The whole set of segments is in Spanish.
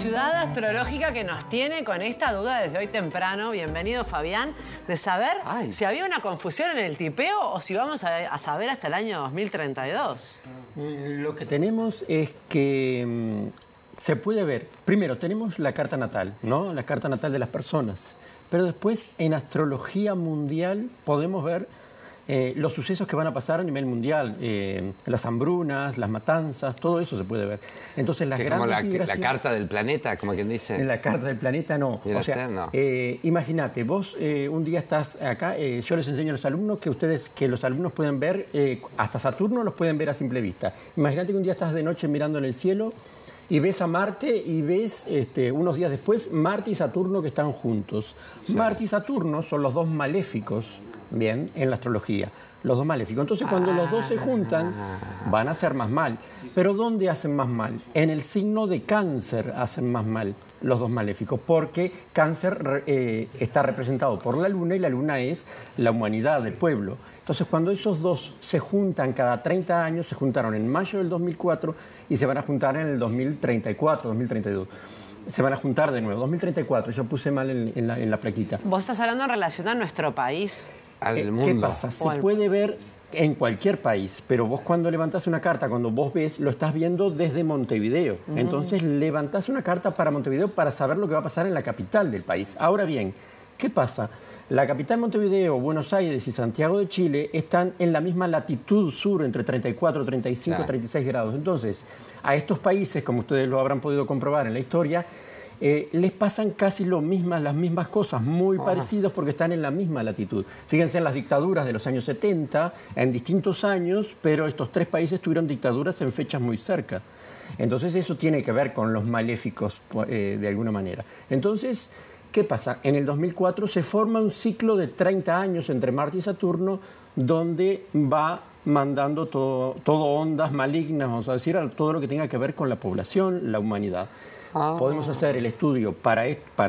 ciudad astrológica que nos tiene con esta duda desde hoy temprano, bienvenido Fabián, de saber si había una confusión en el tipeo o si vamos a saber hasta el año 2032. Lo que tenemos es que se puede ver, primero tenemos la carta natal, ¿no? La carta natal de las personas, pero después en astrología mundial podemos ver los sucesos que van a pasar a nivel mundial, las hambrunas, las matanzas, todo eso se puede ver. Entonces las grandes la carta del planeta, como quien dice. En la carta del planeta no. O sea, no. Imagínate, vos un día estás acá, yo les enseño a los alumnos que los alumnos pueden ver, hasta Saturno los pueden ver a simple vista. Imagínate que un día estás de noche mirando en el cielo y ves a Marte y ves unos días después Marte y Saturno que están juntos. Sí. Marte y Saturno son los dos maléficos, bien, en la astrología. Los dos maléficos. Entonces, cuando los dos se juntan, van a hacer más mal. ¿Pero dónde hacen más mal? En el signo de Cáncer hacen más mal los dos maléficos, porque Cáncer está representado por la Luna y la Luna es la humanidad del pueblo. Entonces, cuando esos dos se juntan cada 30 años, se juntaron en mayo del 2004 y se van a juntar en el 2034, 2032. Se van a juntar de nuevo, 2034, yo puse mal en la plaquita. Vos estás hablando en relación a nuestro país. Al mundo. ¿Qué pasa? Se puede ver en cualquier país, pero vos cuando levantás una carta, cuando vos ves, lo estás viendo desde Montevideo. Entonces levantás una carta para Montevideo para saber lo que va a pasar en la capital del país. Ahora bien, ¿qué pasa? La capital Montevideo, Buenos Aires y Santiago de Chile están en la misma latitud sur, entre 34, 35, 36 grados. Entonces, a estos países, como ustedes lo habrán podido comprobar en la historia, les pasan casi las mismas cosas, muy parecidas porque están en la misma latitud. Fíjense en las dictaduras de los años 70, en distintos años, pero estos tres países tuvieron dictaduras en fechas muy cerca. Entonces eso tiene que ver con los maléficos de alguna manera. Entonces, ¿qué pasa? En el 2004 se forma un ciclo de 30 años entre Marte y Saturno donde va mandando todo ondas malignas, vamos a decir, a todo lo que tenga que ver con la población, la humanidad. Podemos hacer el estudio para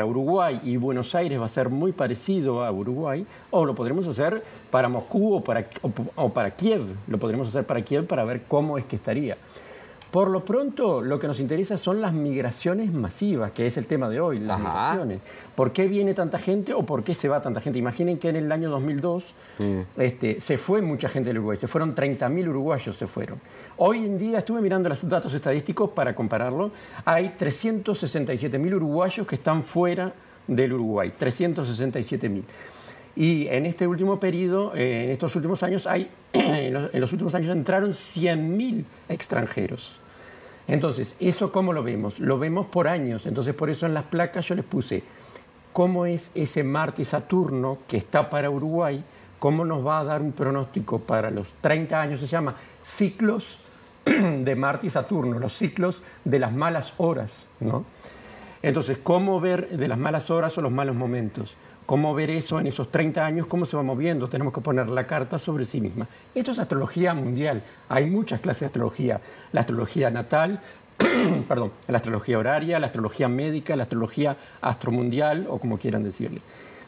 Uruguay y Buenos Aires va a ser muy parecido a Uruguay, o lo podremos hacer para Moscú o para Kiev, lo podremos hacer para Kiev para ver cómo es que estaría. Por lo pronto, lo que nos interesa son las migraciones masivas, que es el tema de hoy, las migraciones. ¿Por qué viene tanta gente o por qué se va tanta gente? Imaginen que en el año 2002 se fue mucha gente del Uruguay, se fueron 30.000 uruguayos, se fueron. Hoy en día, estuve mirando los datos estadísticos para compararlo, hay 367.000 uruguayos que están fuera del Uruguay, 367.000. Y en este último periodo, en estos últimos años, en los últimos años entraron 100.000 extranjeros. Entonces, ¿eso cómo lo vemos? Lo vemos por años. Entonces, por eso en las placas yo les puse cómo es ese Marte y Saturno que está para Uruguay, cómo nos va a dar un pronóstico para los 30 años. Se llama ciclos de Marte y Saturno, los ciclos de las malas horas, ¿no? Entonces, ¿cómo ver de las malas horas o los malos momentos? ¿Cómo ver eso en esos 30 años? ¿Cómo se va moviendo? Tenemos que poner la carta sobre sí misma. Esto es astrología mundial. Hay muchas clases de astrología. La astrología natal, perdón, la astrología horaria, la astrología médica, la astrología astromundial, o como quieran decirle.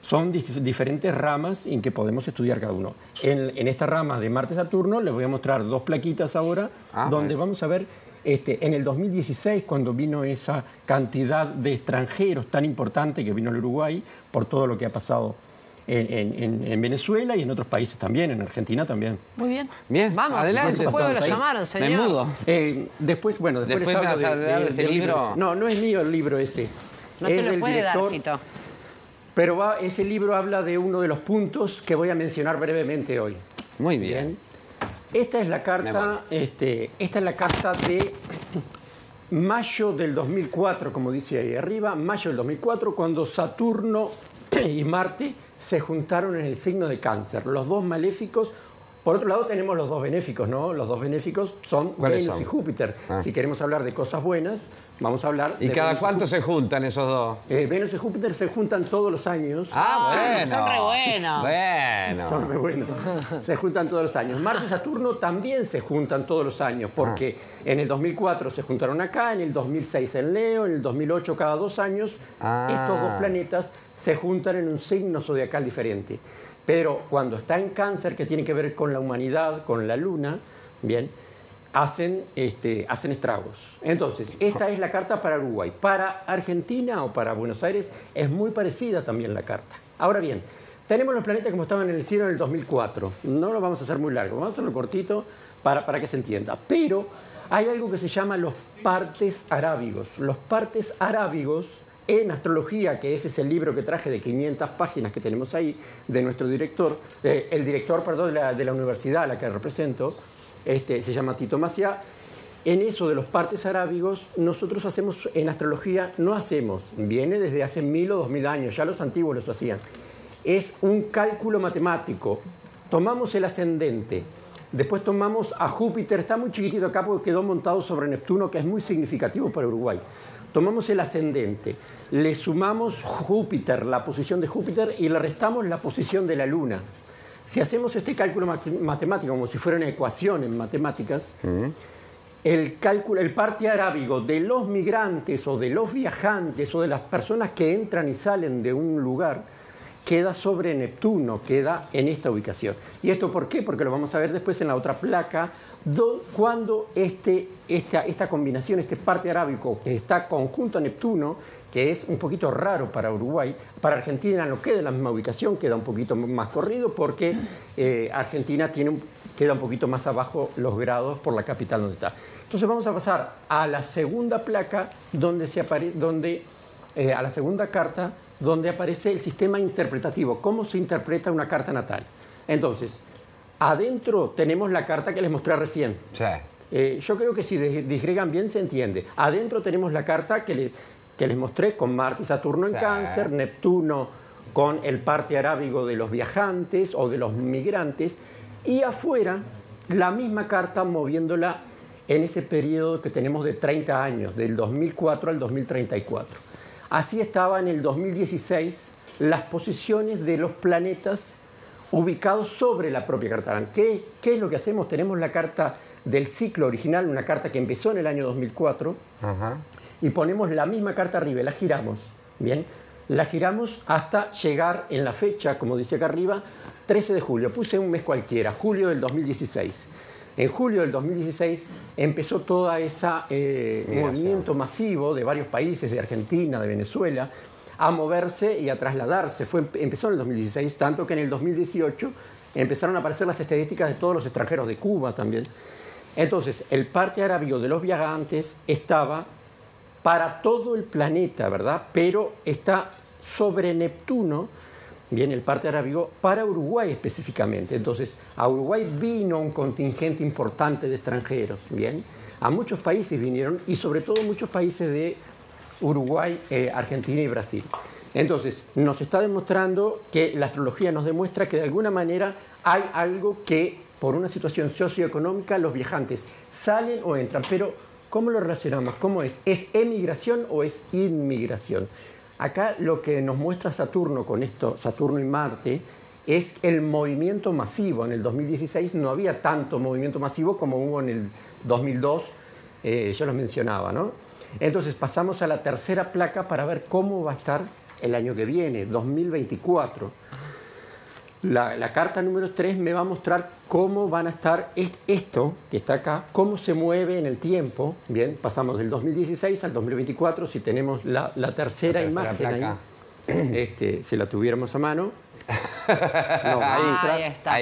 Son diferentes ramas en que podemos estudiar cada uno. En esta rama de Marte-Saturno les voy a mostrar dos plaquitas ahora, donde vamos a ver en el 2016, cuando vino esa cantidad de extranjeros tan importante que vino al Uruguay por todo lo que ha pasado en Venezuela y en otros países también, en Argentina también. Muy bien. Bien, vamos, adelante. ¿Por qué lo llamaron, señor? Me mudo. Después me vas a hablar de este libro. No es mío el libro ese. No te lo puede dar, Fito. Pero ese libro habla de uno de los puntos que voy a mencionar brevemente hoy. Muy bien. Esta es la carta, esta es la carta de mayo del 2004, como dice ahí arriba, mayo del 2004, cuando Saturno y Marte se juntaron en el signo de Cáncer. Los dos maléficos. Por otro lado tenemos los dos benéficos, ¿no? Los dos benéficos son Venus y Júpiter. Si queremos hablar de cosas buenas, vamos a hablar de... ¿Y cada cuánto se juntan esos dos? Venus y Júpiter se juntan todos los años. Bueno. Son re buenos. Bueno. Son re buenos. Se juntan todos los años. Marte y Saturno también se juntan todos los años, porque en el 2004 se juntaron acá, en el 2006 en Leo, en el 2008 cada 2 años. Estos dos planetas se juntan en un signo zodiacal diferente. Pero cuando está en Cáncer, que tiene que ver con la humanidad, con la Luna, bien, hacen estragos. Entonces, esta es la carta para Uruguay. Para Argentina o para Buenos Aires es muy parecida también la carta. Ahora bien, tenemos los planetas como estaban en el cielo en el 2004. No lo vamos a hacer muy largo, vamos a hacerlo cortito para que se entienda. Pero hay algo que se llama los partes arábigos. Los partes arábigos en astrología, que ese es el libro que traje de 500 páginas que tenemos ahí, de nuestro director, el director, perdón, de la universidad a la que represento, se llama Tito Maciá. En eso de los partes arábigos, nosotros hacemos, en astrología, no hacemos, viene desde hace 1000 o 2000 años, ya los antiguos los hacían. Es un cálculo matemático. Tomamos el ascendente, después tomamos a Júpiter, está muy chiquitito acá porque quedó montado sobre Neptuno, que es muy significativo para Uruguay. Tomamos el ascendente, le sumamos Júpiter, la posición de Júpiter, y le restamos la posición de la Luna. Si hacemos este cálculo matemático, como si fuera una ecuación en matemáticas, el parte arábigo de los migrantes o de los viajantes o de las personas que entran y salen de un lugar queda sobre Neptuno, queda en esta ubicación. ¿Y esto por qué? Porque lo vamos a ver después en la otra placa, cuando esta combinación, este parte arábigo que está conjunto a Neptuno, que es un poquito raro para Uruguay, para Argentina no queda en la misma ubicación, queda un poquito más corrido porque Argentina queda un poquito más abajo los grados por la capital donde está. Entonces vamos a pasar a la segunda placa, a la segunda carta, donde aparece el sistema interpretativo, cómo se interpreta una carta natal. Entonces, adentro tenemos la carta que les mostré recién. Sí. Yo creo que si disgregan bien se entiende. Adentro tenemos la carta que les mostré con Marte y Saturno en Cáncer, Neptuno con el parte arábigo de los viajantes o de los migrantes, y afuera la misma carta moviéndola en ese periodo que tenemos de 30 años, del 2004 al 2034. Así estaba en el 2016 las posiciones de los planetas ubicados sobre la propia carta. ¿Qué es lo que hacemos? Tenemos la carta del ciclo original, una carta que empezó en el año 2004, y ponemos la misma carta arriba y la giramos. Bien, la giramos hasta llegar en la fecha, como dice acá arriba, 13 de julio. Puse un mes cualquiera, julio del 2016. En julio del 2016 empezó todo ese movimiento masivo de varios países, de Argentina, de Venezuela, a moverse y a trasladarse. Empezó en el 2016, tanto que en el 2018 empezaron a aparecer las estadísticas de todos los extranjeros, de Cuba también. Entonces, el parte arábigo de los viajantes estaba para todo el planeta, ¿verdad? Pero está sobre Neptuno, bien, el parte arábigo, para Uruguay específicamente. Entonces, a Uruguay vino un contingente importante de extranjeros, bien. A muchos países vinieron, y sobre todo muchos países de Uruguay, Argentina y Brasil. Entonces, nos está demostrando que la astrología nos demuestra que de alguna manera hay algo que, por una situación socioeconómica, los viajantes salen o entran. Pero, ¿cómo lo relacionamos? ¿Cómo es? ¿Es emigración o es inmigración? Acá lo que nos muestra Saturno con esto, Saturno y Marte, es el movimiento masivo. En el 2016 no había tanto movimiento masivo como hubo en el 2002, yo los mencionaba, ¿no? Entonces pasamos a la tercera placa para ver cómo va a estar el año que viene, 2024. La carta número 3 me va a mostrar cómo van a estar esto que está acá, cómo se mueve en el tiempo. Bien, pasamos del 2016 al 2024, si tenemos la tercera imagen placa ahí, si la tuviéramos a mano, ahí está.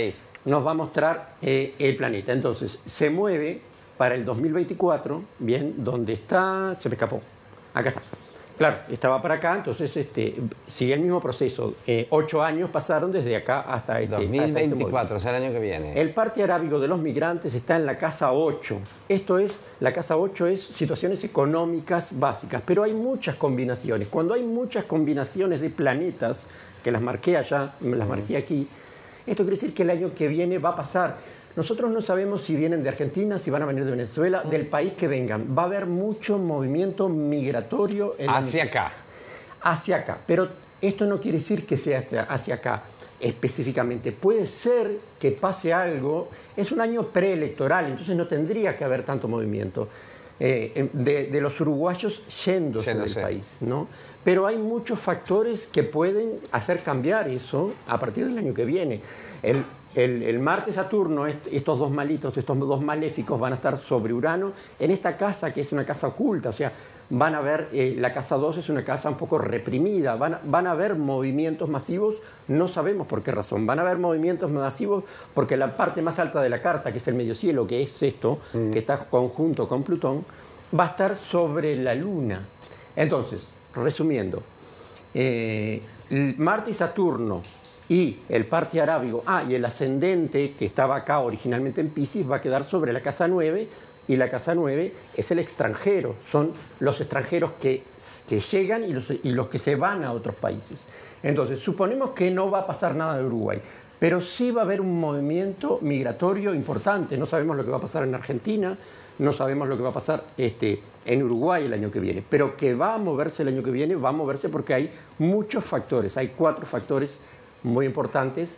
nos va a mostrar el planeta. Entonces, se mueve para el 2024, bien, donde está, se me escapó, acá está. Claro, estaba para acá, entonces sigue el mismo proceso. 8 años pasaron desde acá hasta 2024, o sea, el año que viene. El parte arábigo de los migrantes está en la casa 8. La casa 8 es situaciones económicas básicas, pero hay muchas combinaciones. Cuando hay muchas combinaciones de planetas, que las marqué allá, las marqué aquí, esto quiere decir que el año que viene va a pasar. Nosotros no sabemos si vienen de Argentina, si van a venir de Venezuela, del país que vengan. Va a haber mucho movimiento migratorio. Hacia acá. Hacia acá. Pero esto no quiere decir que sea hacia acá específicamente. Puede ser que pase algo. Es un año preelectoral, entonces no tendría que haber tanto movimiento de los uruguayos yéndose del país, ¿no? Pero hay muchos factores que pueden hacer cambiar eso a partir del año que viene. el Marte Saturno, estos dos malitos, estos dos maléficos van a estar sobre Urano, en esta casa que es una casa oculta, o sea, van a ver, la casa 2 es una casa un poco reprimida, van a haber movimientos masivos, no sabemos por qué razón, van a haber movimientos masivos porque la parte más alta de la carta, que es el medio cielo, que es esto, que está conjunto con Plutón, va a estar sobre la Luna. Entonces, resumiendo, Marte y Saturno y el parte arábigo, y el ascendente que estaba acá originalmente en Piscis va a quedar sobre la casa 9, y la casa 9 es el extranjero, son los extranjeros que llegan y los que se van a otros países. Entonces, suponemos que no va a pasar nada de Uruguay, pero sí va a haber un movimiento migratorio importante. No sabemos lo que va a pasar en Argentina, no sabemos lo que va a pasar en Uruguay el año que viene, pero que va a moverse el año que viene, va a moverse porque hay muchos factores, hay 4 factores muy importantes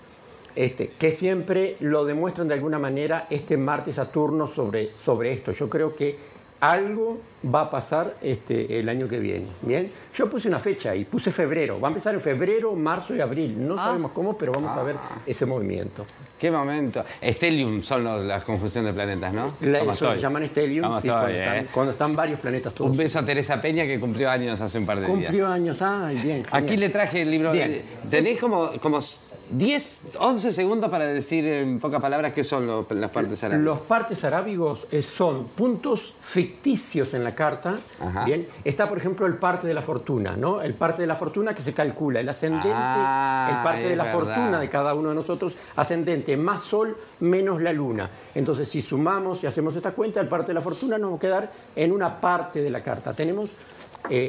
que siempre lo demuestran de alguna manera Marte y Saturno sobre esto. Yo creo que algo va a pasar el año que viene. Bien, yo puse una fecha y puse febrero. Va a empezar en febrero, marzo y abril. No sabemos cómo, pero vamos a ver ese movimiento. ¿Qué momento? Stellium son las conjunciones de planetas, ¿no? Eso se llaman Stellium, sí, cuando están varios planetas todos. Un beso a Teresa Peña, que cumplió años hace un par de días. Cumplió años, bien. Genial. Aquí le traje el libro. Bien. Tenés como 10, 11 segundos para decir en pocas palabras qué son las partes arábigos. Los partes arábigos son puntos ficticios en la carta. Bien, está por ejemplo el parte de la fortuna, ¿no? El parte de la fortuna que se calcula, el ascendente, el parte de la fortuna de cada uno de nosotros, ascendente más Sol menos la Luna. Entonces, si sumamos y hacemos esta cuenta, el parte de la fortuna nos va a quedar en una parte de la carta. Tenemos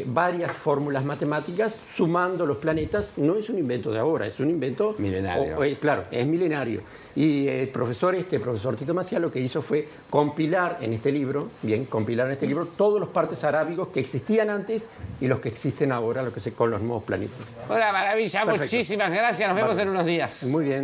varias fórmulas matemáticas sumando los planetas. No es un invento de ahora, es un invento milenario. Claro, es milenario. Y el profesor Tito Maciá, lo que hizo fue compilar en este libro todos los partes arábigos que existían antes y los que existen ahora, con los nuevos planetas. Una maravilla, Perfecto. Muchísimas gracias. Nos vemos en unos días. Muy bien.